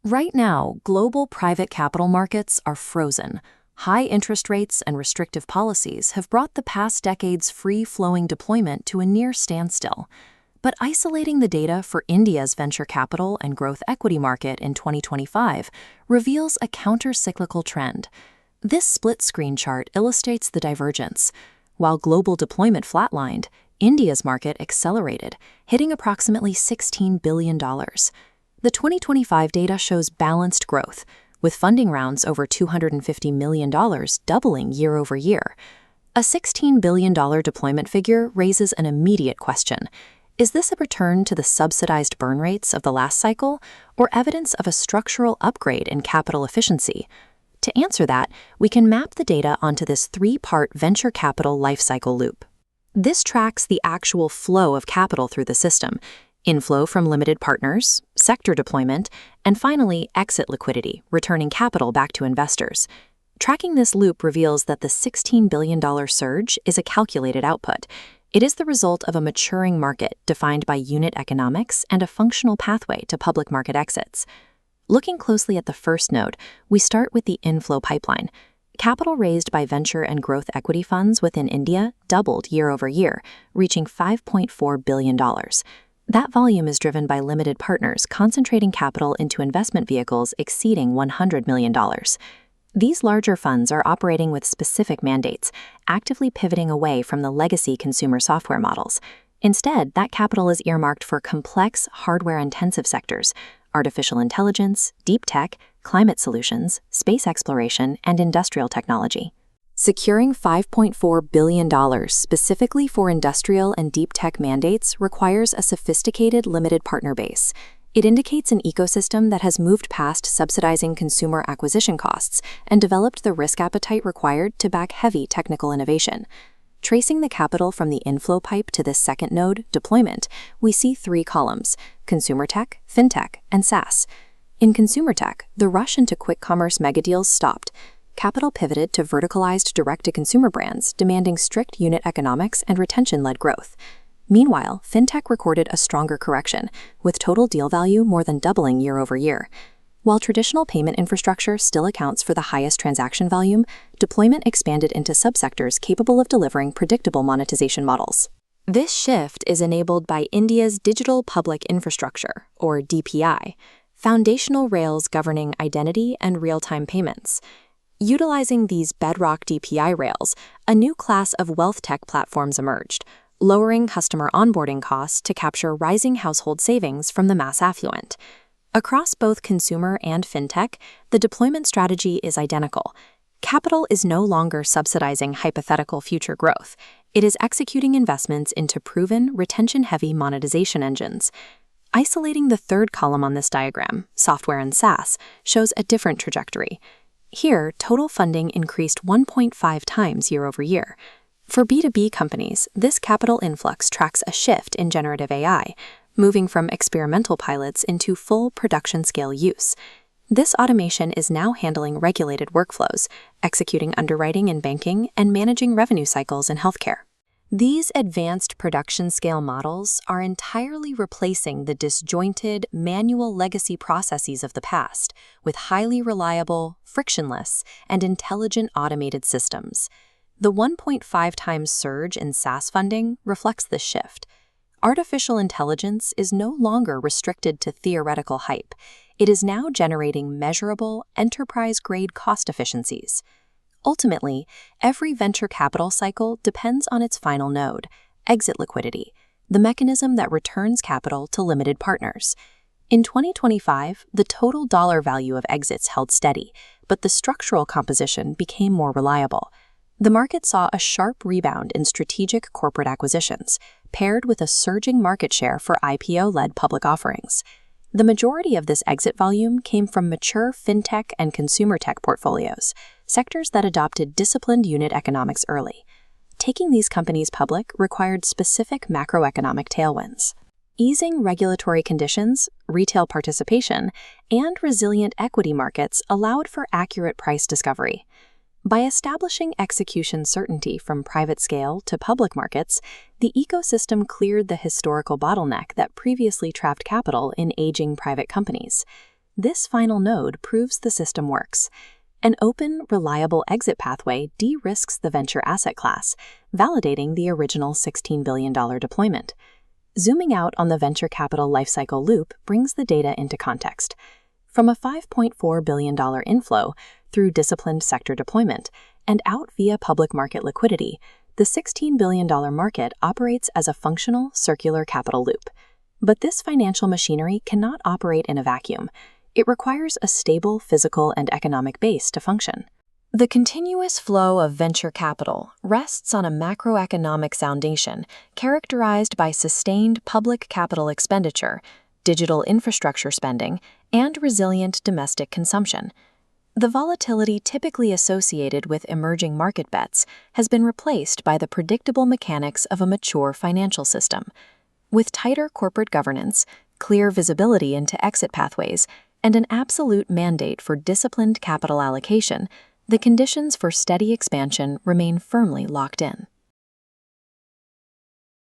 Right now, global private capital markets are frozen. High interest rates and restrictive policies have brought the past decade's free-flowing deployment to a near standstill. But isolating the data for India's venture capital and growth equity market in 2025 reveals a counter-cyclical trend. This split-screen chart illustrates the divergence. While global deployment flatlined, India's market accelerated, hitting approximately $16 billion. The 2025 data shows balanced growth, with funding rounds over $250 million doubling year over year. A $16 billion deployment figure raises an immediate question. Is this a return to the subsidized burn rates of the last cycle, or evidence of a structural upgrade in capital efficiency? To answer that, we can map the data onto this three-part venture capital lifecycle loop. This tracks the actual flow of capital through the system: inflow from limited partners, sector deployment, and finally, exit liquidity, returning capital back to investors. Tracking this loop reveals that the $16 billion surge is a calculated output. It is the result of a maturing market defined by unit economics and a functional pathway to public market exits. Looking closely at the first node, we start with the inflow pipeline. Capital raised by venture and growth equity funds within India doubled year over year, reaching $5.4 billion. That volume is driven by limited partners concentrating capital into investment vehicles exceeding $100 million. These larger funds are operating with specific mandates, actively pivoting away from the legacy consumer software models. Instead, that capital is earmarked for complex, hardware-intensive sectors: artificial intelligence, deep tech, climate solutions, space exploration, and industrial technology. Securing $5.4 billion specifically for industrial and deep tech mandates requires a sophisticated limited partner base. It indicates an ecosystem that has moved past subsidizing consumer acquisition costs and developed the risk appetite required to back heavy technical innovation. Tracing the capital from the inflow pipe to this second node, deployment, we see three columns: consumer tech, fintech, and SaaS. In consumer tech, the rush into quick commerce megadeals stopped. Capital pivoted to verticalized direct-to-consumer brands, demanding strict unit economics and retention-led growth. Meanwhile, fintech recorded a stronger correction, with total deal value more than doubling year over year. While traditional payment infrastructure still accounts for the highest transaction volume, deployment expanded into subsectors capable of delivering predictable monetization models. This shift is enabled by India's Digital Public Infrastructure, or DPI, foundational rails governing identity and real-time payments. Utilizing these bedrock DPI rails, a new class of wealth tech platforms emerged, lowering customer onboarding costs to capture rising household savings from the mass affluent. Across both consumer and fintech, the deployment strategy is identical. Capital is no longer subsidizing hypothetical future growth. It is executing investments into proven, retention-heavy monetization engines. Isolating the third column on this diagram, software and SaaS, shows a different trajectory. Here, total funding increased 1.5 times year over year. For B2B companies, this capital influx tracks a shift in generative AI, moving from experimental pilots into full production-scale use. This automation is now handling regulated workflows, executing underwriting in banking, and managing revenue cycles in healthcare. These advanced production-scale models are entirely replacing the disjointed, manual legacy processes of the past with highly reliable, frictionless, and intelligent automated systems. The 1.5 times surge in SaaS funding reflects this shift. Artificial intelligence is no longer restricted to theoretical hype. It is now generating measurable, enterprise-grade cost efficiencies. Ultimately, every venture capital cycle depends on its final node, exit liquidity, the mechanism that returns capital to limited partners. In 2025, the total dollar value of exits held steady, but the structural composition became more reliable. The market saw a sharp rebound in strategic corporate acquisitions, paired with a surging market share for IPO-led public offerings. The majority of this exit volume came from mature fintech and consumer tech portfolios, sectors that adopted disciplined unit economics early. Taking these companies public required specific macroeconomic tailwinds. Easing regulatory conditions, retail participation, and resilient equity markets allowed for accurate price discovery. By establishing execution certainty from private scale to public markets, the ecosystem cleared the historical bottleneck that previously trapped capital in aging private companies. This final node proves the system works. An open, reliable exit pathway de-risks the venture asset class, validating the original $16 billion deployment. Zooming out on the venture capital lifecycle loop brings the data into context. From a $5.4 billion inflow through disciplined sector deployment and out via public market liquidity, the $16 billion market operates as a functional, circular capital loop. But this financial machinery cannot operate in a vacuum. It requires a stable physical and economic base to function. The continuous flow of venture capital rests on a macroeconomic foundation characterized by sustained public capital expenditure, digital infrastructure spending, and resilient domestic consumption. The volatility typically associated with emerging market bets has been replaced by the predictable mechanics of a mature financial system. With tighter corporate governance, clear visibility into exit pathways, and an absolute mandate for disciplined capital allocation, the conditions for steady expansion remain firmly locked in.